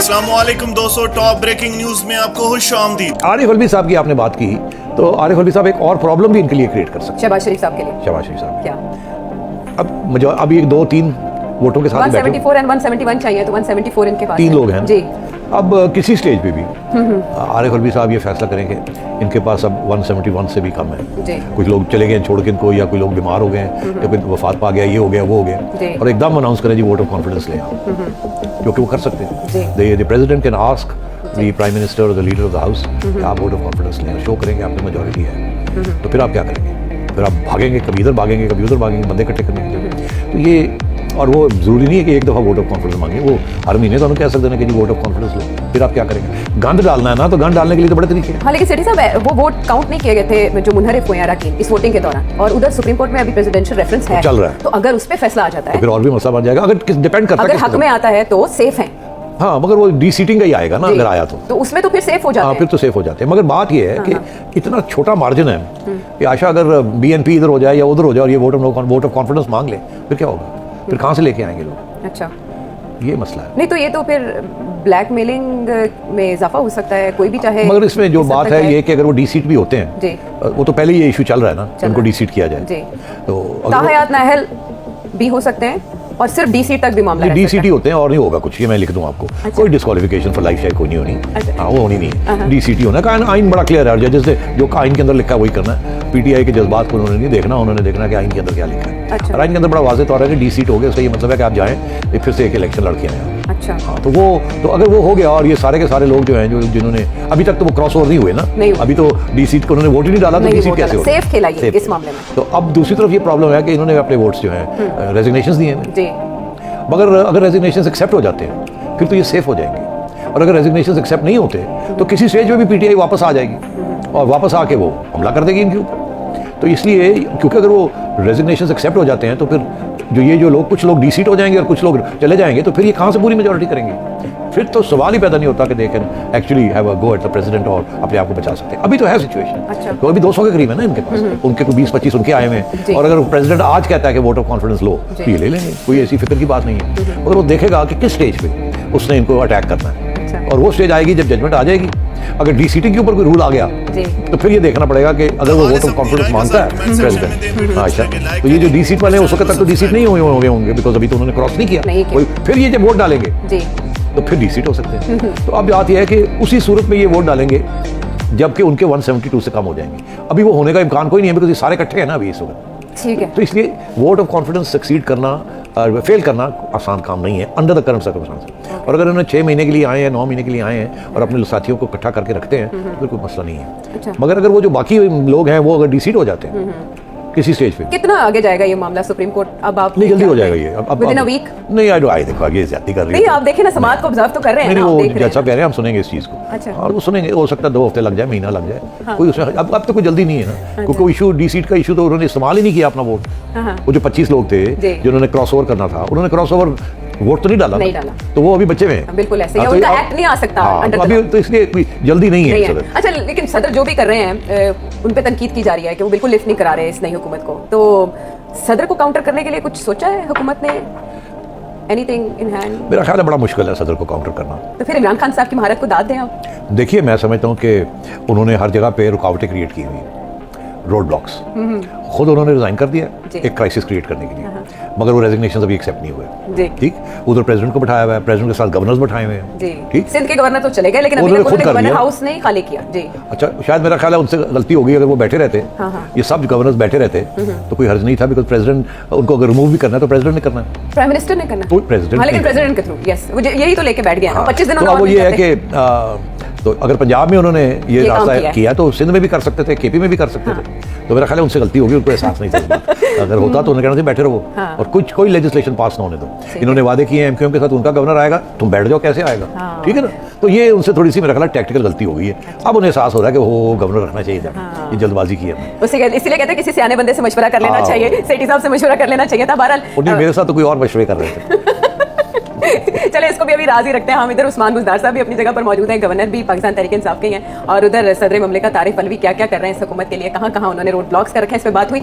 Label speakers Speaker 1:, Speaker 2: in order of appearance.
Speaker 1: अस्सलामुअलैकुम दोस्तों, top breaking news में आपको खुशामदीद।
Speaker 2: आरिफ अलवी साहब की आपने बात की तो आरिफ अलवी साहब एक और प्रॉब्लम भी इनके लिए क्रिएट कर सकते हैं।
Speaker 3: शहबाज शरीफ साहब के लिए।
Speaker 2: शहबाज शरीफ साहब
Speaker 3: क्या
Speaker 2: अब मुझे अभी एक 2-3 वोटों के साथ बैठे
Speaker 3: 174 एंड 171 चाहिए तो 174 इनके पास
Speaker 2: 3 लोग हैं
Speaker 3: जी।
Speaker 2: अब किसी स्टेज पे भी आरिफ अलवी साहब ये फैसला करेंगे इनके पास अब 171 से भी कम है
Speaker 3: जी।
Speaker 2: कुछ लोग चले गए छोड़ के इनको, या कोई लोग बीमार हो गए या कोई वफात पा गया, ये हो गया वो हो गया, और एकदम अनाउंस करें जी वोट ऑफ कॉन्फिडेंस ले आओ, क्योंकि वो कर सकते हैं। The president can ask the prime minister और the leader of the house आप वोट ऑफ कॉन्फिडेंस लें, शो करेंगे आपकी मेजोरिटी है, तो फिर आप क्या करेंगे? फिर आप भागेंगे, कभी इधर भागेंगे कभी उधर भागेंगे, बंदे इकट्ठे करने। तो ये, और वो जरूरी नहीं है कि एक दफ़ा वोट ऑफ कॉन्फिडेंस मांगे, वो हर महीने तो कह सकते हैं कि जी वोट ऑफ कॉन्फिडेंस लो, फिर आप क्या करेंगे? गंद डालना है ना, तो गंद डालने के लिए तो बड़े तरीके हैं।
Speaker 3: हाँ, लेकिन सेठी साहब वो वोट काउंट नहीं किए गए थे जो मुनहरिफ हुए हैं अरकान इस वोटिंग के दौरान, और उधर सुप्रीम कोर्ट में अभी प्रेसिडेंशियल रेफरेंस है
Speaker 2: चल रहा है,
Speaker 3: तो अगर उस पर फैसला आ जाता है
Speaker 2: फिर और भी मसला बन जाएगा। अगर डिपेंड करता है
Speaker 3: अगर हक में आता है तो सेफ है।
Speaker 2: हाँ, मगर वो डी सीटिंग का ही आएगा ना, अगर आया तो
Speaker 3: उसमें तो फिर सेफ हो जाते हैं।
Speaker 2: फिर तो सेफ हो जाते हैं। मगर बात ये है कि इतना छोटा मार्जिन है कि आशा अगर बीएनपी इधर हो जाए या उधर हो जाए और ये वोट ऑफ कॉन्फिडेंस मांग ले, फिर क्या होगा? फिर कहाँ से लेके आएंगे लोग?
Speaker 3: अच्छा,
Speaker 2: ये मसला है।
Speaker 3: नहीं तो ये तो फिर ब्लैकमेलिंग में इजाफा हो सकता है, कोई भी चाहे।
Speaker 2: मगर इसमें जो बात है ये कि अगर वो डी सीट भी होते हैं
Speaker 3: जी,
Speaker 2: वो तो पहले ये इशू चल रहा है ना, उनको डी सीट किया जाए
Speaker 3: जी,
Speaker 2: तो
Speaker 3: ताहयात नाअहल भी हो सकते हैं और सिर्फ डी सीट तक भी मामला
Speaker 2: डी सीट ही होते हैं और नहीं होगा कुछ, ये मैं लिख दूं आपको।
Speaker 3: अच्छा।
Speaker 2: कोई डिस्क्वालिफिकेशन फॉर लाइफ शायद कोई नहीं होनी।
Speaker 3: अच्छा।
Speaker 2: हाँ, वो होनी नहीं है, डी सीट ही होना है। आइन बड़ा क्लियर है, जैसे जो आइन के अंदर लिखा है वही करना है। पीटीआई के जज्बात को उन्होंने नहीं देखना, उन्होंने देखना कि आइन के अंदर क्या लिखा है।
Speaker 3: अच्छा।
Speaker 2: और आइन के अंदर बड़ा वाज़ेह तौर है कि डी सीट हो गया, उसका ये मतलब है कि आप जाएं फिर से एक इलेक्शन लड़के आए।
Speaker 3: अच्छा,
Speaker 2: हाँ, तो वो तो अगर वो हो गया और ये सारे के सारे लोग जो हैं जो जिन्होंने अभी तक तो वो क्रॉस ओवर नहीं हुए ना,
Speaker 3: नहीं,
Speaker 2: अभी तो डी सीट को उन्होंने वोट ही नहीं डाला, तो डी सीट कैसे होगा?
Speaker 3: सेफ खेला ये इस मामले में।
Speaker 2: तो अब दूसरी तरफ ये प्रॉब्लम है कि इन्होंने अपने वोट्स जो हैं रेजिग्नेशंस दिए हैं
Speaker 3: जी,
Speaker 2: मगर अगर रेजिग्नेशंस एक्सेप्ट हो जाते हैं फिर तो ये सेफ हो जाएंगे, और अगर रेजिग्नेशंस एक्सेप्ट नहीं होते तो किसी स्टेज पे भी पीटीआई वापस आ जाएगी और वापस आके वो हमला कर देगी इनके ऊपर। तो इसलिए क्योंकि अगर वो रेजिग्नेशंस एक्सेप्ट हो जाते हैं तो फिर जो लोग कुछ लोग डी सीट हो जाएंगे और कुछ लोग चले जाएंगे, तो फिर ये कहाँ से पूरी मेजोरिटी करेंगे? फिर तो सवाल ही पैदा नहीं होता कि they can actually have a go at the president और अपने आप को बचा सकते हैं। अभी तो है सिचुएशन।
Speaker 3: अच्छा।
Speaker 2: तो अभी 200 के करीब है ना इनके पास, उनके को 20-25 उनके आए हुए हैं, और अगर प्रेसिडेंट आज कहता है कि वोट ऑफ कॉन्फिडेंस लो तो ये ले लेंगे, कोई ऐसी फिक्र की बात नहीं है। मगर वो देखेगा कि किस स्टेज पे उसने इनको अटैक करना है, और वो स्टेज आएगी जब जजमेंट आ जाएगी। अगर डी सीटिंग के ऊपर कोई रूल आ गया तो फिर ये देखना पड़ेगा कि अगर वो वोट ऑफ कॉन्फिडेंस मांगता है प्रेसिडेंट, अच्छा, तो ये जो डी सीट वाले हैं उस वक्त तक तो डी सीट नहीं हुए होंगे, बिकॉज अभी तो उन्होंने क्रॉस नहीं किया। फिर ये जब वोट डालेंगे तो फिर डी सीट हो सकते हैं। तो अब बात यह है कि उसी सूरत में ये वोट डालेंगे जबकि उनके 172 से कम हो जाएंगे। अभी वो होने का इम्कान कोई नहीं है, बिकॉज ये सारे इकट्ठे हैं ना अभी इस वक्त।
Speaker 3: ठीक है।
Speaker 2: तो इसलिए वोट ऑफ कॉन्फिडेंस सक्सीड करना फेल करना आसान काम नहीं है अंडर द करंट सर्कमस्टेंसेस। और अगर उन्होंने 6 महीने के लिए आए हैं, 9 महीने के लिए आए हैं और अपने साथियों को इकट्ठा करके रखते हैं तो कोई मसला नहीं है।
Speaker 3: अच्छा।
Speaker 2: मगर अगर वो जो बाकी लोग हैं वो अगर डी सीट हो जाते हैं किसी स्टेज पे,
Speaker 3: कितना आगे जाएगा ये मामला सुप्रीम कोर्ट? अब आप
Speaker 2: नहीं, जल्दी हो जाएगा ये। अब
Speaker 3: विदिन अ वीक
Speaker 2: नहीं, आई देखो आगे ज्यादा कर रही है।
Speaker 3: नहीं, आप देखें ना, समाज को ऑब्जर्व तो कर रहे हैं ना,
Speaker 2: वो
Speaker 3: आप देख रहे हैं।
Speaker 2: जैसा कह रहे हैं हम सुनेंगे इस चीज को।
Speaker 3: अच्छा।
Speaker 2: और वो सुनेंगे, हो सकता है 2 हफ्ते लग जाए, महीना लग जाए, कोई उसमें अब तो कोई जल्दी नहीं है ना, क्योंकि इशू डी सीट का इशू तो उन्होंने इस्तेमाल ही नहीं किया अपना वोट। वो जो 25 लोग थे जिन्होंने क्रॉस ओवर करना था, उन्होंने क्रॉस ओवर वोट तो नहीं डाला, तो वो अभी बचे हुए हैं।
Speaker 3: बिल्कुल ऐसे ही उनका एक्ट नहीं आ सकता
Speaker 2: अभी, तो इसलिए कोई जल्दी नहीं है सदर।
Speaker 3: अच्छा, लेकिन सदर जो भी कर रहे हैं उन पे तनकीद की जा रही है कि वो बिल्कुल लिफ्ट नहीं करा रहे इस नई हुकूमत को, तो सदर को काउंटर करने के लिए कुछ सोचा है हुकूमत ने? Anything in hand?
Speaker 2: मेरा ख्याल है बड़ा मुश्किल है सदर को काउंटर करना।
Speaker 3: तो फिर इमरान खान साहब की महारत को दाद दें आप।
Speaker 2: देखिए, मैं समझता हूँ कि उन्होंने हर जगह पे रुकावटें क्रिएट की हुई, रोड ब्लॉक्स। खुद उन्होंने रिजाइन कर दिया एक क्राइसिस क्रिएट करने के लिए, मगर वो रेजिग्नेशन अभी एक्सेप्ट नहीं हुए। ठीक, उधर प्रेसिडेंट को बैठाया हुआ है, प्रेसिडेंट के साथ गवर्नर्स बैठाए हुए हैं। ठीक,
Speaker 3: सिंध के गवर्नर तो चले गए, लेकिन अभी तक उन्होंने गवर्नर हाउस नहीं खाली किया। जी,
Speaker 2: अच्छा, शायद मेरा ख्याल है उनसे गलती हो गई। अगर वो बैठे रहते, ये सब गवर्नर्स बैठे रहते तो कोई हर्ज नहीं था, बिकॉज प्रेसिडेंट उनको अगर रिमूव भी करना है तो प्रेसिडेंट ने करना है,
Speaker 3: प्राइम मिनिस्टर ने करना है,
Speaker 2: प्रेसिडेंट।
Speaker 3: लेकिन प्रेसिडेंट के थ्रू, यस, यही तो लेके बैठ गया 25 दिनों
Speaker 2: तो वो ये है कि तो अगर पंजाब में उन्होंने ये रास्ता किया तो सिंध में भी कर सकते थे, केपी में भी कर सकते थे। तो मेरा ख्याल है उनसे गलती होगी, उनको एहसास नहीं था। अगर होता तो उन्होंने कहना चाहिए बैठे रहो और कुछ कोई लेजिस्लेशन पास ना होने दो। इन्होंने वादे किए एमक्यूएम के साथ, उनका गवर्नर आएगा, तुम बैठ जाओ, कैसे आएगा? ठीक है ना? तो ये उनसे थोड़ी सी मेरा ख्याल टैक्टिकल गलती हो गई है। अब उन्हें एहसास हो रहा है कि वो गवर्नर रखना चाहिए था, ये जल्दबाजी की है।
Speaker 3: इसलिए कहते हैं किसी सियाने बंदे से मशवरा कर लेना चाहिए, सेठी साहब से मशवरा कर लेना चाहिए था। बहरहाल
Speaker 2: मेरे साथ तो कोई और मशवरे कर रहे थे।
Speaker 3: चले, इसको भी अभी राजी रखते हैं हम। इधर उस्मान बुज़दार साहब भी अपनी जगह पर मौजूद हैं, गवर्नर भी पाकिस्तान तहरीक इंसाफ के हैं, और उधर सदर ममलिकत आरिफ अलवी क्या क्या कर रहे हैं इस हुकूमत के लिए, कहाँ कहाँ उन्होंने रोड ब्लॉक्स कर रखे हैं, इस पर बात हुई।